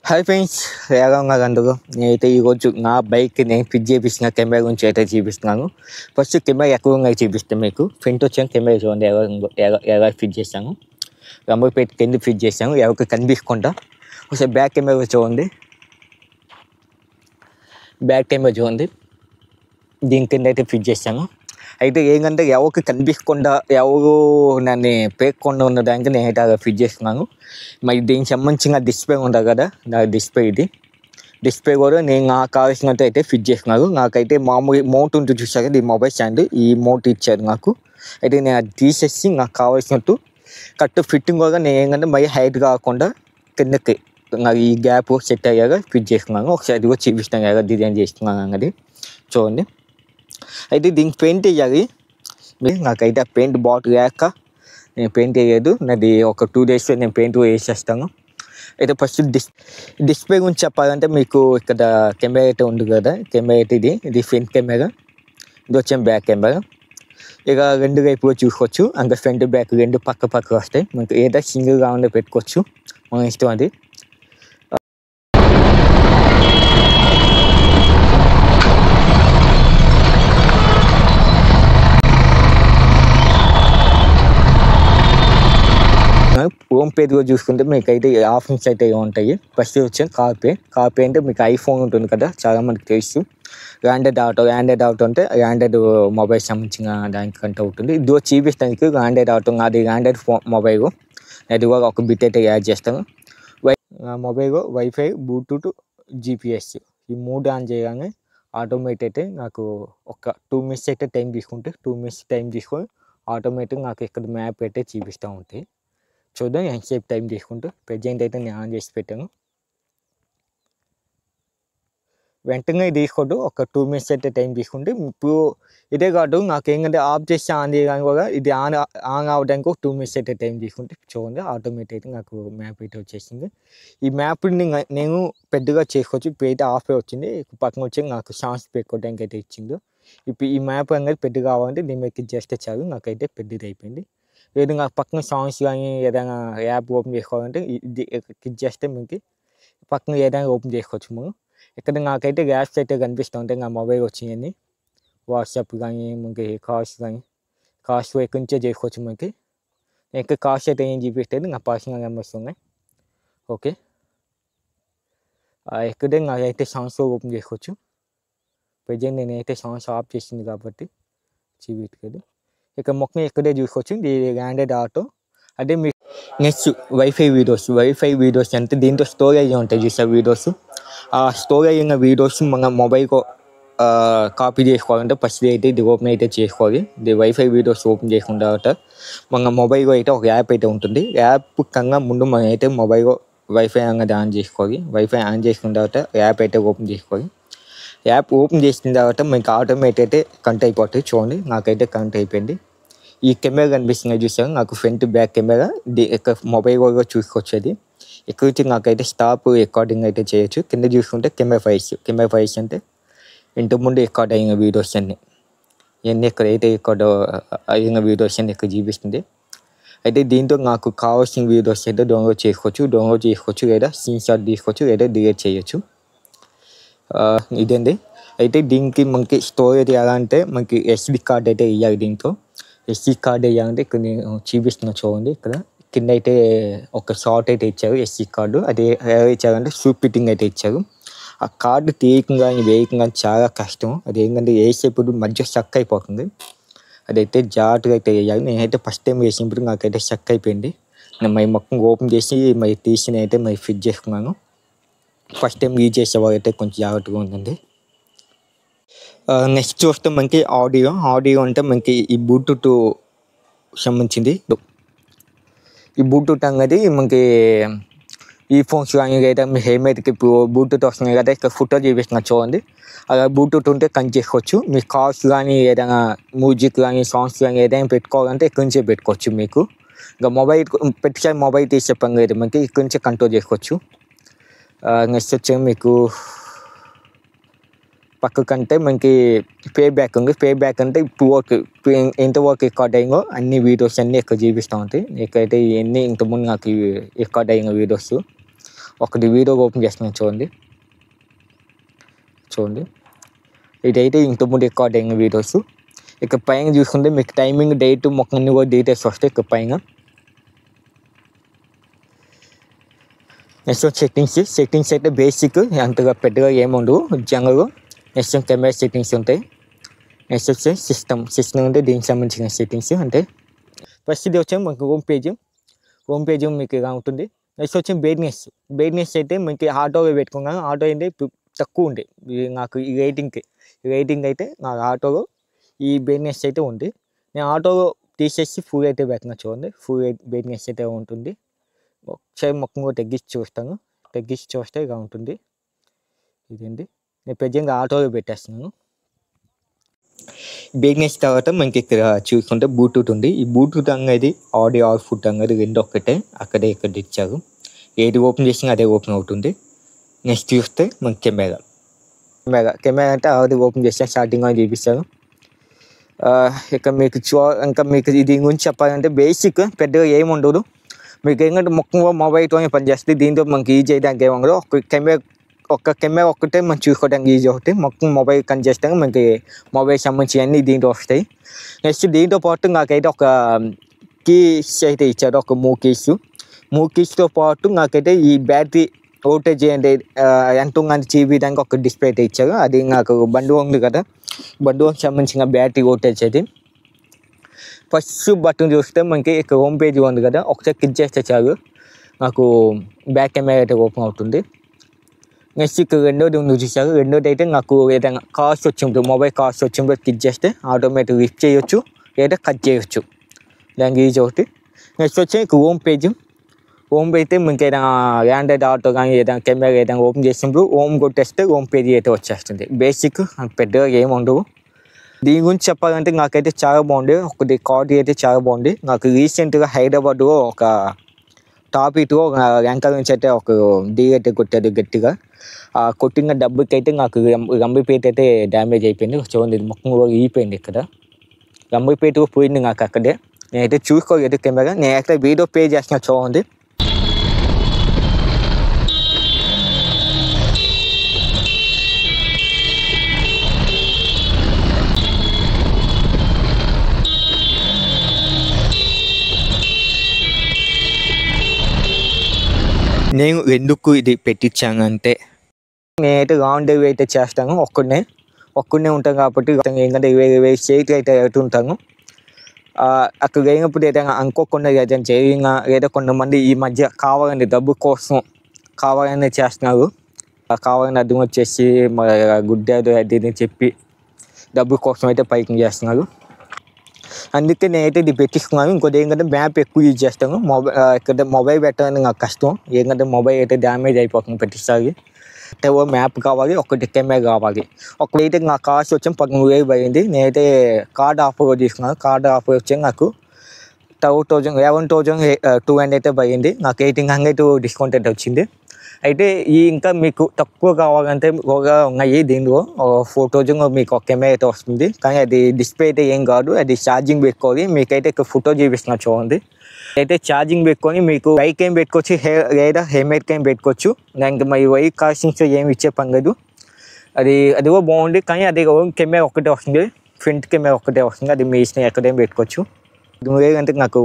Hi friends, ఎలా ఉన్నారు అందరూ? నేనైతే ఈరోజు నా బైక్ నేను ఫిట్ చేయించిన కెమెరా గురించి అయితే చూపిస్తున్నాను. ఫస్ట్ కెమెరా ఎక్కడ ఉన్నాయి చూపిస్తాను మీకు. ఫ్రంట్ వచ్చిన కెమెరా చూడండి ఎలా ఫిట్ చేశాను. రంబర్ పెట్టి కింద ఫిట్ చేశాను, ఎవరికి కనిపించకుండా. ఒకసారి బ్యాక్ కెమెరా చూడండి. దీని కింద అయితే ఫిట్ చేశాను. అయితే ఏంటంటే ఎవరికి కనిపించకుండా, ఎవరు నన్ను పేర్కొండా ఉన్నదానికి నేనైతే అలా ఫిట్ చేస్తున్నాను. మరి దీనికి సంబంధించిన డిస్ప్లే ఉంటుంది కదా, నా డిస్ప్లే కూడా నేను నాకు కావాల్సినట్టు అయితే ఫిట్ చేస్తున్నాను. నాకైతే మామూలు మౌంట్ ఉంటుంది చూసాక, ఈ మొబైల్ స్టాండ్ ఈ మౌంట్ ఇచ్చారు నాకు. అయితే నేను అది తీసేసి నాకు కావాల్సినట్టు కరెక్ట్ ఫిట్టింగ్ కూడా నేను ఏంటంటే మరి హైట్ కాకుండా కిందకి నాకు ఈ గ్యాప్ సెట్ అయ్యాక ఫిట్ చేస్తున్నాను. ఒకసారి అది కూడా చూపిస్తాను ఎలా డిజైన్ చేస్తున్నాను అన్నది చూడండి. అయితే దీనికి పెయింట్ వేయాలి. నాకైతే ఆ పెయింట్ బాటిల్ లేక నేను పెయింట్ వేయలేదు. నాది ఒక 2 daysలో నేను పెయింట్ వేసేస్తాను. అయితే ఫస్ట్ డిస్ప్లే గురించి చెప్పాలంటే మీకు ఇక్కడ కెమెరా అయితే ఉంది కదా, కెమెరా అయితే ఇది ఫ్రంట్ కెమెరా, ఇది వచ్చే బ్యాక్ కెమెరా. ఇక రెండు వైపుగా చూసుకోవచ్చు. అంటే ఫ్రంట్ బ్యాక్ రెండు పక్క వస్తాయి. మనకి ఏదో సింగిల్ రౌండ్ పెట్టుకోవచ్చు, మన ఇష్టం అది. హోమ్ పేజ్లో చూసుకుంటే మీకు అయితే ఆప్షన్స్ అయితే ఉంటాయి. ఫస్ట్ వచ్చే కార్ పే అంటే మీకు ఐఫోన్ ఉంటుంది కదా, చాలామందికి తెలుసు. ఆండ్రాయిడ్ ఆటో అంటే ఆండ్రాయిడ్ మొబైల్ సంబంధించిన దానికంటే ఉంటుంది. ఇది చూపిస్తానికి ఆండ్రాయిడ్ ఆటో, నాది ఆండ్రాయిడ్ మొబైల్. అది కూడా ఒక బిట్ అయితే యాడ్ చేస్తాను. మొబైల్ వైఫై, బ్లూటూత్, GPS ఈ 3 ఆన్ చేయగానే ఆటోమేటిక్ అయితే నాకు ఒక 2 minutes అయితే టైం తీసుకొని ఆటోమేటిక్ నాకు ఇక్కడ మ్యాప్ అయితే చూపిస్తూ ఉంటాయి. చూద్దాం ఎంతసేపు టైం తీసుకుంటూ. ప్రెజెంట్ అయితే నేను ఆన్ చేసి పెట్టాను. వెంటనే తీసుకోవద్దు, ఒక 2 minutes అయితే టైం తీసుకుంటే. ఇప్పుడు ఇదే కాదు, నాకు ఏంటంటే ఆఫ్ చేసి ఆన్ చేయడానికి కూడా ఇది ఆన్ అవ్వడానికి ఒక 2 minutes అయితే టైం తీసుకుంటే. చూడండి ఆటోమేటిక్ అయితే నాకు మ్యాప్ అయితే వచ్చేసింది. ఈ మ్యాప్ని నేను పెద్దగా చేసుకోవచ్చు. ఇప్పుడు అయితే ఆఫ్ వచ్చింది. పక్కన వచ్చి నాకు సాంగ్స్ పెట్టుకోవడానికి అయితే ఇచ్చింది. ఇప్పుడు ఈ మ్యాప్ అనేది పెద్దగా కావాలంటే దీని మీద క్లిక్ చేస్తే చాలు, నాకైతే పెద్దది అయిపోయింది. లేదు నాకు పక్కన సాంగ్స్ కానీ ఏదైనా యాప్ ఓపెన్ చేసుకోవాలంటే ఇది క్లిక్ చేస్తే మీకు పక్కన ఏదైనా ఓపెన్ చేసుకోవచ్చు. మనం ఇక్కడ నాకైతే యాప్స్ అయితే కనిపిస్తూ ఉంటాయి. నా మొబైల్ వచ్చినాయని వాట్సాప్ కానీ మనకి కాస్ట్ ఎక్కడి నుంచే చేసుకోవచ్చు. మనకి ఇక్కడ కాస్ట్ అయితే ఏం చూపిస్తుంది, నా పర్సనల్ నెంబర్స్ ఉన్నాయి. ఓకే, ఇక్కడే నాకైతే సాంగ్స్ ఓపెన్ చేసుకోవచ్చు. ప్రజెంట్ నేనైతే సాంగ్స్ ఆఫ్ చేసింది కాబట్టి చూపించలేదు. ఇక మొత్తం ఇక్కడే చూసుకోవచ్చు. ఇది ఆండ్రాయిడ్ ఆటో. అదే మీకు నెక్స్ట్ వైఫై వీడియోస్ అంటే దీంట్లో స్టోరేజ్ ఉంటాయి చూసా వీడియోస్. ఆ స్టోరేజ్ అయిన వీడియోస్ మన మొబైల్కి కాపీ చేసుకోవాలంటే ఫస్ట్ అయితే ఇది ఓపెన్ అయితే చేసుకోవాలి. ఇది వైఫై వీడియోస్ ఓపెన్ చేసుకున్న తర్వాత మన మొబైల్లో అయితే ఒక యాప్ అయితే ఉంటుంది. యాప్ కన్నా ముందు మనం అయితే మొబైల్లో వైఫై అనేది ఆన్ చేసుకోవాలి. వైఫై ఆన్ చేసుకున్న తర్వాత యాప్ అయితే ఓపెన్ చేసుకోవాలి. యాప్ ఓపెన్ చేసిన తర్వాత మీకు ఆటోమేటిక్ అయితే కనెక్ట్ అయిపోతుంది. చూడండి నాకైతే కనెక్ట్ అయిపోయింది. ఈ కెమెరా కనిపిస్తుంది చూసాను, నాకు ఫ్రంట్ బ్యాక్ కెమెరా. ఇక్కడ మొబైల్ కూడా చూసుకోవచ్చు. అది ఇక్కడ నుంచి నాకైతే స్టాప్ రికార్డింగ్ అయితే చేయొచ్చు. కింద చూసుకుంటే కెమెరా ఫైల్స్ అంటే ఇంతకుముందు రికార్డ్ అయిన వీడియోస్ అన్నీ ఎక్కడైతే రికార్డ్ అయిన వీడియోస్ అన్నీ ఇక్కడ చూపిస్తుంది. అయితే దీంతో నాకు కావాల్సిన వీడియోస్ అయితే డౌన్లోడ్ చేసుకోవచ్చు, లేదా స్క్రీన్ షాట్ తీసుకోవచ్చు, లేదా డిలీట్ చేయొచ్చు. ఇదండి. అయితే దీనికి మనకి స్టోరేజ్ ఎలా అంటే మనకి SD కార్డ్ అయితే ఇవ్వాలి. దీంతో SD కార్డ్ వేయాలంటే ఇక్కడ నేను చూపిస్తున్నా చూడండి. ఇక్కడ కింద అయితే ఒక షార్ట్ అయితే ఇచ్చారు SD కార్డు. అది ఎలా ఇచ్చారంటే ఫిట్టింగ్ అయితే ఇచ్చారు. ఆ కార్డు వేయకుండా చాలా కష్టం. అది ఏంటంటే వేసేప్పుడు మధ్య స్టక్ అయిపోతుంది. అదైతే జాగ్రత్తగా అయితే వేయాలి. నేనైతే ఫస్ట్ టైం వేసినప్పుడు నాకైతే స్టక్ అయిపోయింది. నేను మొత్తం ఓపెన్ చేసి తీసిన అయితే ఫిట్ చేసుకున్నాను. ఫస్ట్ టైం యూజ్ చేసేవాళ్ళు అయితే కొంచెం జాగ్రత్తగా ఉందండి. నెక్స్ట్ చూస్తే మనకి ఆడియో అంటే మనకి ఈ బ్లూటూత్ సంబంధించింది. ఈ బ్లూటూత్ అనేది మనకి ఈ ఫోన్స్ కానీ లేదా మీ హెల్మెట్కి ఇప్పుడు బ్లూటూత్ వస్తున్నాయి కదా, ఇక్కడ ఫోటో చూపిస్తున్నా చూడండి. అలా బ్లూటూత్ ఉంటే కనెక్ట్ చేసుకోవచ్చు. మీ కార్స్ కానీ ఏదైనా మ్యూజిక్ కానీ సాంగ్స్ కానీ ఏదైనా పెట్టుకోవాలంటే ఇక్కడి నుంచే పెట్టుకోవచ్చు. మీకు ఇంకా మొబైల్ తీసే పని లేదు, మనకి ఇక్కడి నుంచే కంట్రోల్ చేసుకోవచ్చు. నెక్స్ట్ వచ్చే మీకు పక్కకంటే మనకి బ్యాక్ ఉంది. బ్యాక్ అంటే ఇప్పుడు ఎంతవరకు రికార్డ్ అయ్యిందో అన్ని వీడియోస్ అన్నీ ఇక్కడ చూపిస్తూ ఉంటాయి. ఇక్కడైతే ఇవన్నీ ఇంతకుముందు నాకు రికార్డ్ అయిన వీడియోస్. ఒకటి వీడియో ఓపెన్ చేస్తున్నాను చూడండి. ఇదైతే ఇంతకుముందు రికార్డ్ అయిన వీడియోస్. ఇక పైన చూసుకుంటే మీకు టైమింగ్, డేట్ మొత్తం అన్ని కూడా డీటెయిల్స్ వస్తాయి ఇక పైన. నెక్స్ట్ సెట్టింగ్స్ అయితే బేసిక్, అంతగా పెద్దగా ఏముండవు, జనరల్. నెక్స్ట్ కెమెరా సెట్టింగ్స్ ఉంటాయి. నెక్స్ట్ వచ్చి సిస్టమ్ అంటే దీనికి సంబంధించిన సెట్టింగ్స్. అంటే ఫస్ట్ ఇది వచ్చి మనకు హోమ్ పేజ్ మీకు ఇలా ఉంటుంది. నెక్స్ట్ వచ్చి బ్రైట్నెస్ అయితే మీకు ఆటోలో పెట్టుకున్నాను. ఆటో అయితే తక్కువ ఉంది నాకు ఈ రేటింగ్ అయితే నాకు ఆటోలో ఈ బ్రైట్నెస్ అయితే ఉంది. నేను ఆటోలో తీసేసి ఫుల్ అయితే పెట్టినా చూడండి. ఫుల్ బ్రైట్నెస్ అయితే ఉంటుంది. ఒకసారి మొత్తం కూడా తగ్గించి చూస్తే ఇలా ఉంటుంది. ఇదండి, నేను ప్రజెంట్ ఆటోలో పెట్టేస్తున్నాను. బ్రైట్నెస్ తర్వాత మనకి ఇక్కడ చూసుకుంటే బ్లూటూత్ ఉంది. ఈ బ్లూటూత్ అనేది ఆడియో అవుట్పుట్ అనేది రెండు ఒక్కటే, అక్కడే ఇక్కడ ఇచ్చారు. ఏది ఓపెన్ చేసినా అదే ఓపెన్ అవుతుంది. నెక్స్ట్ చూస్తే మనకి కెమెరా అంటే అది ఓపెన్ చేస్తే స్టార్టింగ్లో చూపిస్తాను. ఇక మీకు ఇంకా మీకు దీని గురించి చెప్పాలంటే బేసిక్ పెద్దగా ఏమి ఉండదు. మీకు ఏంటంటే మొత్తంగా మొబైల్తోనే పనిచేస్తుంది. దీంతో మనకి ఈజీ చేయడానికి ఏమి ఉండదు. ఒక కెమెరా ఒక్కటే మనం చూసుకోవడానికి ఈజీ అవుతుంది. మొత్తం మొబైల్ కనెక్ట్ చేస్తే మనకి మొబైల్ సంబంధించి అన్నీ దీంట్లో వస్తాయి. నెక్స్ట్ దీంతో పాటు నాకైతే ఒక కీస్ అయితే ఇచ్చారు, ఒక మూవ్ కీస్తో పాటు నాకైతే ఈ బ్యాటరీ వోల్టేజ్ అంటే ఎంత ఉందని చూపించడానికి ఒక డిస్ప్లే అయితే ఇచ్చారు. అది నాకు బండి ఉంది కదా, బండికి సంబంధించిన బ్యాటరీ వోల్టేజ్ అది. ఫస్ట్ బటన్ చూస్తే మనకి ఇక్కడ హోమ్ పేజ్ ఉంది కదా, ఒకసారి క్లిక్ చేస్తే చాలు నాకు బ్యాక్ కెమెరా అయితే ఓపెన్ అవుతుంది. నెక్స్ట్ ఇక్కడ రెండోది ఉంది చూసారు. రెండోది అయితే నాకు ఏదైనా కాస్ట్ వచ్చింది, మొబైల్ కాస్ట్ వచ్చిందో క్లిక్ చేస్తే ఆటోమేటిక్ లిఫ్ట్ చేయొచ్చు లేదా కట్ చేయొచ్చు, దానికి ఈజీ ఒకటి. నెక్స్ట్ వచ్చి ఇక్కడ హోమ్ పేజ్ అయితే మీకు ఏదైనా ఆండ్రాయిడ్ ఆటో కానీ ఏదైనా కెమెరా ఏదైనా ఓపెన్ చేసినప్పుడు హోమ్ కొట్టేస్తే హోమ్ పేజ్ అయితే వచ్చేస్తుంది. బేసిక్ పెద్దగా ఏమి ఉండవు. దీని గురించి చెప్పాలంటే నాకైతే చాలా బాగుంది. ఒకటి క్వాలిటీ అయితే చాలా బాగుంది. నాకు రీసెంట్గా హైదరాబాద్లో ఒక టాప్ 8 ర్యాంకర్ నుంచి అయితే ఒక డీ అయితే కొట్టాడు గట్టిగా. కొట్టిన డబ్బుకి అయితే నాకు రంబిపేట అయితే డ్యామేజ్ అయిపోయింది. చూడండి మొత్తం కూడా ఈపోయింది. ఇక్కడ రంబిపేట పోయింది నాకు అక్కడే. నేనైతే చూసుకోలేదు కెమెరా. నేనైతే వీడియో పే చేసిన చూడండి. నేను ఎందుకు ఇది పెట్టించానంటే నేనైతే లాంగ్ డ్రైవ్ అయితే చేస్తాను. ఒక్కడనే ఉంటాను కాబట్టి ఏంటంటే వేరే స్టేట్ అయితే వెళ్తుంటాను. అక్కడ వెళ్ళినప్పుడు ఏదైనా అనుకోకుండా ఏదైనా జరిగినా లేదా కొంతమంది ఈ మధ్య కావాలని డబ్బు కోసం కావాలని చేస్తున్నారు. కావాలని అర్థం వచ్చేసి గుడ్డాడు అది చెప్పి డబ్బు కోసం అయితే పైకి చేస్తున్నారు. అందుకే నేనైతే ఇది పెట్టిస్తున్నాను. ఇంకోటి ఏంటంటే మ్యాప్ ఎక్కువ యూజ్ చేస్తాను. మొబైల్ పెట్టాలని నాకు కష్టం. ఏంటంటే మొబైల్ అయితే డ్యామేజ్ అయిపోతుంది ప్రతిసారి. మ్యాప్ కావాలి, ఒకటి కెమెరా కావాలి. ఒకటైతే నాకు కాస్ట్ వచ్చి 13,000 పడింది. నేనైతే కార్డ్ ఆఫర్ తీసుకున్నాను. కార్డ్ ఆఫర్ వచ్చి నాకు 11,200 అయితే పడింది. నాకు 1,800 డిస్కౌంట్ అయితే వచ్చింది. అయితే ఇంకా మీకు తక్కువ కావాలంటే ఉన్నాయి దీనిలో 4,000 మీకు ఒక కెమెరా అయితే వస్తుంది. కానీ అది డిస్ప్లే అయితే ఏం కాదు, అది ఛార్జింగ్ పెట్టుకోవాలి. మీకైతే ఇక్కడ ఫోటో చూపిస్తున్నా చూడండి. అయితే ఛార్జింగ్ పెట్టుకొని మీకు బైక్ ఏం పెట్టుకోవచ్చు లేదా హెల్మెట్ ఏం పెట్టుకోవచ్చు. దానికి మరి వైట్ కాస్టింగ్స్ ఏమి ఇచ్చే పని లేదు. అది కూడా బాగుంది. కానీ అది కెమెరా ఒక్కటే వస్తుంది, ఫ్రంట్ కెమెరా ఒక్కటే వస్తుంది. అది మీ ఇష్టం, ఎక్కడేం పెట్టుకోవచ్చు. అంటే నాకు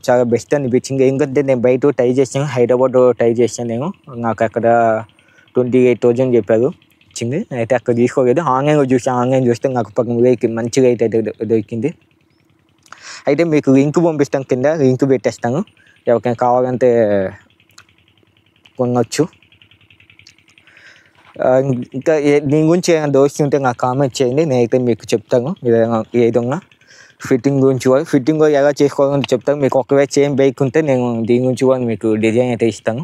చాలా బెస్ట్ అనిపించింది. ఎందుకంటే నేను బయట ట్రై చేసాను, హైదరాబాద్ ట్రై చేశాను. నేను నాకు అక్కడ 28,000 చెప్పారు వచ్చింది. అయితే అక్కడ తీసుకోలేదు. ఆన్లైన్ చూస్తే నాకు 13,000 మంచిగా అయితే దొరికింది. అయితే మీకు లింక్ పంపిస్తాను, కింద లింక్ పెట్టేస్తాను. ఎవరికైనా కావాలంటే కొనవచ్చు. ఇంకా దీని గురించి ఏమైనా దోస్తు ఉంటే నాకు కామెంట్ చేయండి, నేనైతే మీకు చెప్తాను. ఏదైనా ఫిట్టింగ్ గురించి కూడా ఎలా చేసుకోవాలని చెప్తాను. మీకు ఒకవేళ సేమ్ బైక్ ఉంటే నేను దీని గురించి కూడా మీకు డిజైన్ అయితే ఇస్తాను.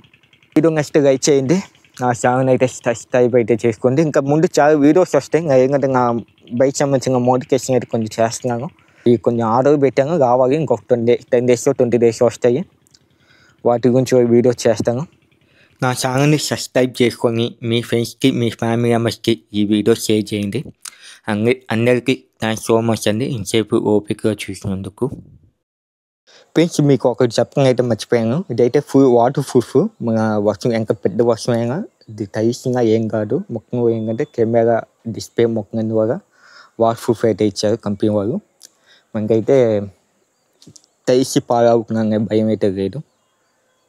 వీడియో నెక్స్ట్ లైక్ చేయండి. నా ఛానల్ అయితే సబ్స్క్రైబ్ అయితే చేసుకోండి. ఇంకా ముందు చాలా వీడియోస్ వస్తాయి. ఎందుకంటే నా బైక్ సంబంధించిన మోడిఫికేషన్ అయితే కొంచెం చేస్తున్నాను. ఇవి కొంచెం ఆర్డర్ పెట్టాను, కావాలి. ఇంకొక 10 days 20 days వస్తాయి. వాటి గురించి వీడియోస్ చేస్తాను. నా ఛానల్ని సబ్స్క్రైబ్ చేసుకొని మీ ఫ్రెండ్స్కి, మీ ఫ్యామిలీ మెంబర్స్కి ఈ వీడియో షేర్ చేయండి. అందరికీ థ్యాంక్స్ సో మచ్ అండి ఇంతసేపు ఓపికగా చూసినందుకు. ఫ్రెండ్స్ మీకు ఒకటి చెప్పడం అయితే మర్చిపోయాను. ఇదైతే ఫుల్ వాటర్ ప్రూఫ్. మన వర్షం ఎంత పెద్ద వర్షమైనా ఇది తడిసినా ఏం కాదు. ముఖ్యంగా ఏంటంటే కెమెరా డిస్ప్లే ముఖ్యంగా వాటర్ ప్రూఫ్ అయితే ఇచ్చారు కంపెనీ వాళ్ళు. మనకైతే తడిసి పాడవుతుందనే భయం అయితే లేదు.